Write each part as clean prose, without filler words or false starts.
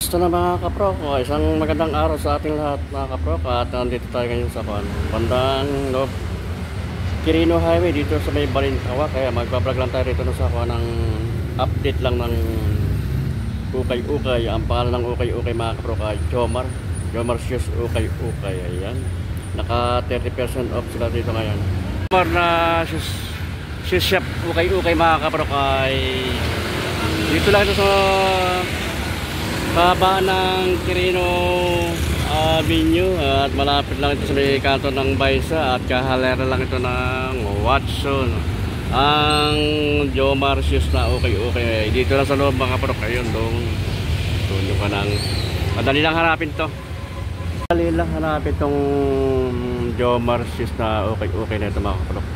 Gusto na mga kaprok, isang magandang araw sa ating lahat mga kaprok. At nandito tayo ngayon sa bandang Quirino Highway dito sa may Balintawa. Kaya magbablog lang tayo rito sa ng update lang ng ukay-ukay. Ang pangalan ng ukay-ukay mga kaprok ay Jomar Shoes ukay-ukay. Ayan, naka 30% off sila dito ngayon. Jomar na shoes shop ukay-ukay mga kaprok ay dito lang ito sa baba ng Quirino Avenue at malapit lang ito sa may kanto ng Baysa at kahalera lang ito ng Watson. Ang Jomar Shoes na ukay-ukay dito lang sa loob mga kaprok. Ayun doon nyo ka ng madali lang hanapin to. Madali lang hanapin tong Jomar Shoes na ukay-ukay na ito mga kaprok.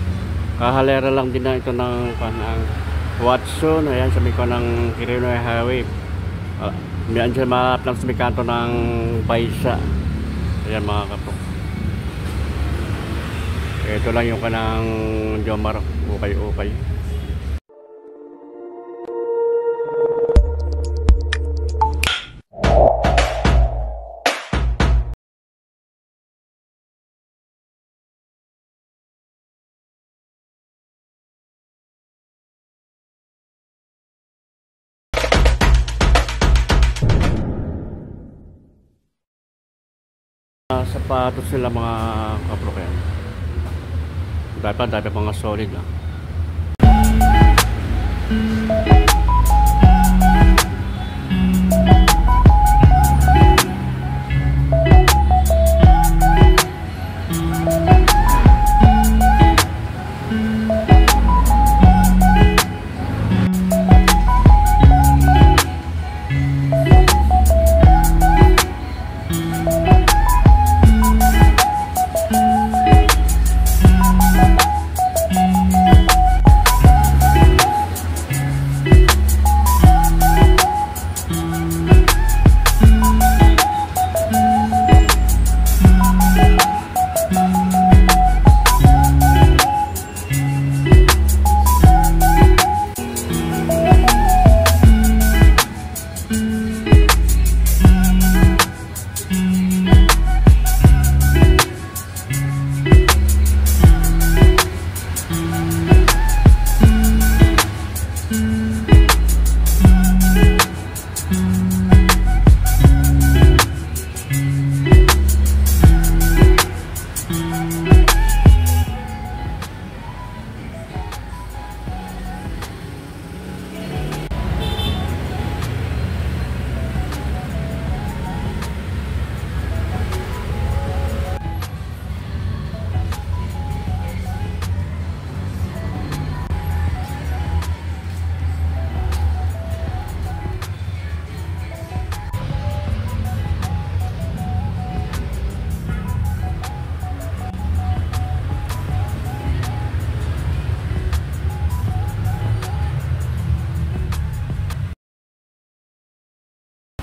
Kahalera lang din na ito ng Watson. Ayan sa may ng Quirino Highway. Diyan siya malapit lang sa may kanto ng Baysa. Ayan mga kaprok. Ito lang yung kanang Jomar ukay-ukay. Sapatos sila mga kaprok yan. Dapat mga solid lang.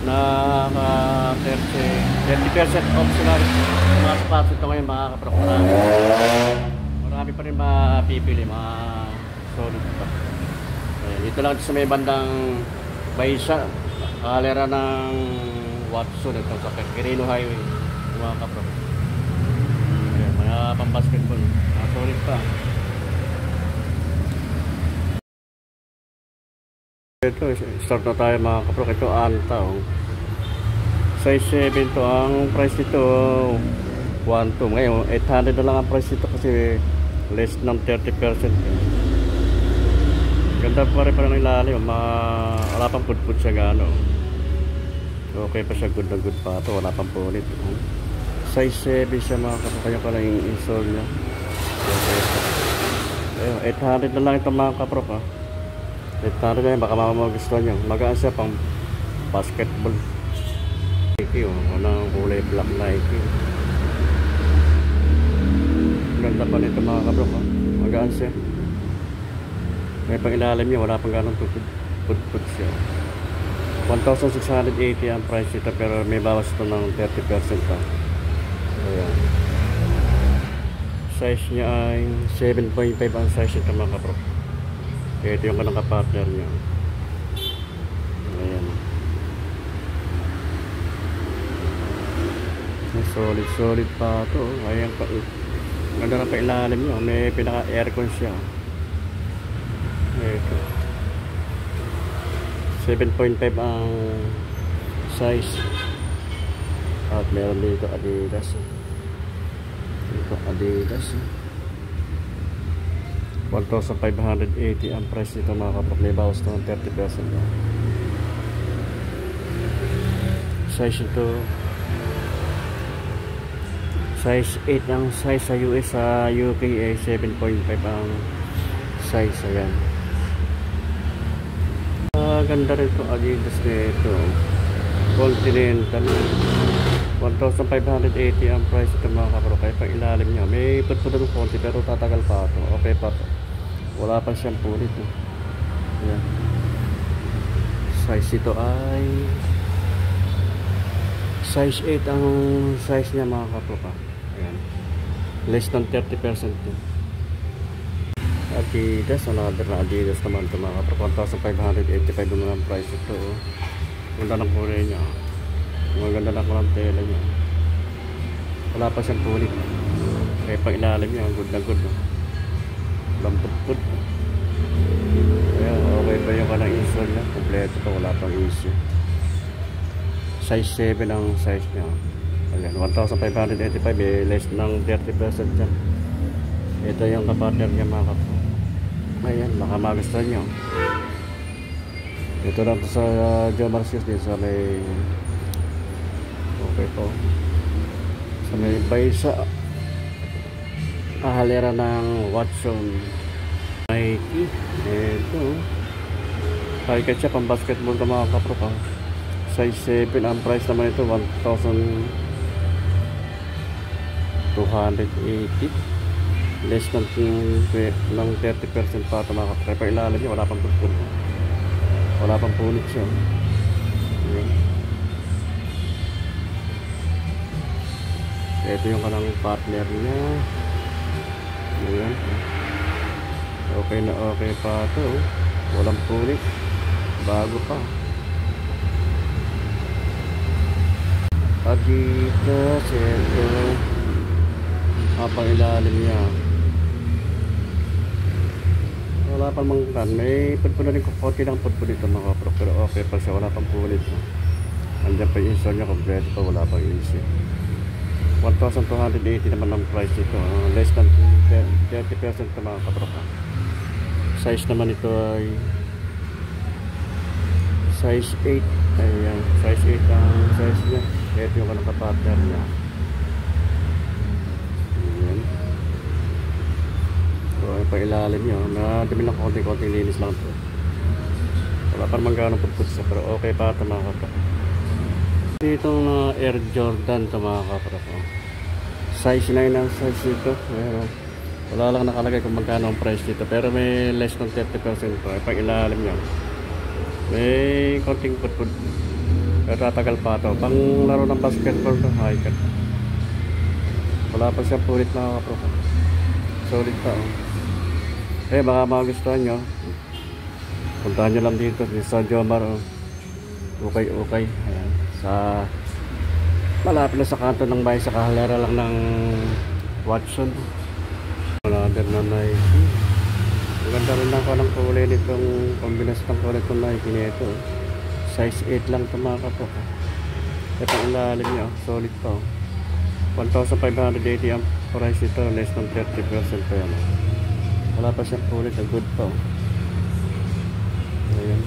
Naka 30% off sila mga sapatos ito ngayon mga kaprok. Marami pa rin mapipili, mga solid pa. Dito lang sa may bandang Baysa, kalera ng Watson ito sa Quirino Highway mga kaprok. Mga pang basketball, mga solid pa. Ito, start na tayo mga kaprok. Ito anta size 7 to. Ang price nito 1.2. Ngayon 800 na lang ang price nito kasi less ng 30%. Ganda pa rin ng ilalim. Wala pang put-put siya gano. Okay pa siya, good na good pa ito. Wala pang punit. Size 7 siya mga kaprok. Kanya pala yung insole nya. 800 na lang ito mga kaprok. 800 na yun, baka mamagustuhan nyo. Magaan siya pang basketball. Nike, anong kulay black Nike. Ganda pa nito mga kabrok. Magaan siya. May pang ilalim niya, wala pang ganong put siya. 1,680 ang price ito, pero may bawas ito ng 30% pa. Ayan. Size niya ay 7.5 ang size ito mga kabrok. Ito yung kanang partner niya. Ayan. Solid pa to. Ayan pa. Ganda na pa ilalim niya. May pinaka aircon siya. Ito. 7.5 ang size. At meron dito Adidas. Dito Adidas. 1,580 ang price nito mga kapatid. May bawas na ng 30%. Size ito. Size 8 ang size sa US. Sa UK ay 7.5 ang size. Ayan. Ganda rin ito Adidas nito. Continental 1,580 ang price ito mga kapro. Kaya pang ilalim niya may pagpunan ng konti pero tatagal pa ito. Okay pa ito. Wala pa siyang punit. Ayan. Size ito ay size 8 ang size niya mga kapro. Ayan. Less than 30% din. Adidas, another na Adidas naman ito mga kapro. 1,585 naman ang price ito. Ganda ng kulay niya. Maganda na ko ng tela niya. Wala pa siyang punit. Kaya pag ilalim niya, good na good. Lambot-put. Kaya okay pa yung kanang insole niya. Kompleto pa, wala pang issue. Size 7 ang size niya. Ayan, 1,585 less ng 30% dyan. Ito yung kapartner niya mga kapro. Ayan, baka magustuhan nyo. Ito lang sa Jomar Shoes din sa may okay po sa may baysa halera ng Watson Nike. Ito packet siya pang basketball na mga kapro pa. Size 7 ang price naman ito 1,280 less ng 30% pa ito mga kapro. Kaya pa ilalim niya wala pang putput. Wala pang punit siya. Ayan. Ito yung kanang partner niya. Ayan. Okay na okay pa ito. Walang punit. Bago pa. Adidas. Ito. Kapang ilalim niya. Wala pang mangkan. May pudpunan rin konti ng pudpun dito mga kapro. Pero okay pa siya. Wala pang punit. Andiyan pa yung install niya. Kompleto pa. Wala pang issue. 1,280 naman ang price ito. Less than 30% na mga kapro. Size naman ito ay size 8. Ayan. Size 8 ang size niya. Ito yung kanakapattern niya. Ayan. So, pa ilalim nyo. Nadami lang konti-konti linis lang ito. Wala pa naman gano'ng pagput siya. Pero okay pa ito mga kapro. Dito na Air Jordan ito mga kapro. Size 9 ang size ito. Wala lang nakalagay kung magkano ang price dito. Pero may less than 30% ito. Pag ilalim nyo. May konting putput. Pero tatagal pa ito. Pang laro ng basketball ito. High cut. Wala pa siya pulit mga kapro. Solid pa. Eh baka magustuhan nyo. Puntahan nyo lang dito sa Jomar. Okay. Ayan. Sa malapit na sa kanto ng bahay sa kahalera lang ng Watson. Another na Nike. Maganda rin lang ko ng kulay nitong kombinasyon ng kulay itong Nike nito. Size 8 lang ito mga kapro. Ito ang ilalim niya. Solid pa. 1,580 ang price ito. Less than 30% pa yan. Wala pa siyang kulay. Good pa. Ayan.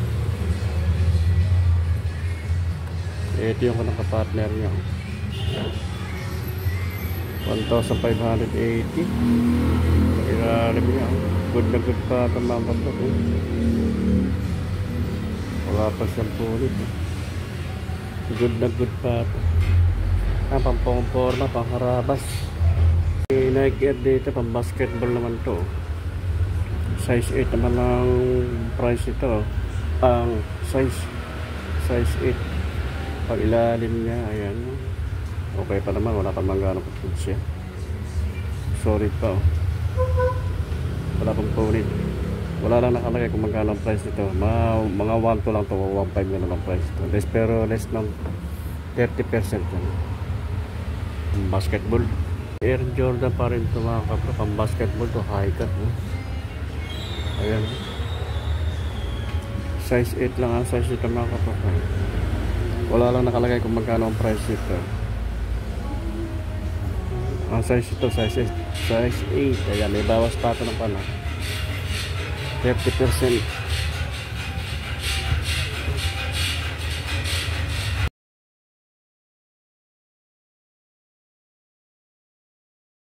Ito yung kanang kapartner niya. 1,580. Ilalim niya. Good na good pa ito mga kapro. Wala pa siyang punit. Good na good pa ito. Pampongporma, pangharabas. Nike Air dito, pang basketball naman to. Size 8 naman ang price ito. Ang size 8. Pag ilalim niya, ayan. Okay pa naman, wala pa manggano po siya. Solid pa. Wala pang punit. Wala lang nakalagay kung magkano ang price nito. Mga 1 to lang to, 1.5 na lang ang price nito. Pero less ng 30% yan. basketball. Air Jordan pa rin ito mga kapro, pang basketball to, high cut, no? Ayan, size 8 lang ang size ito mga kapro. Wala lang nakalagay kung magkano ang price ito. Ang size ito, size 8. Ayan, may bawas pa ito ng pala 30%.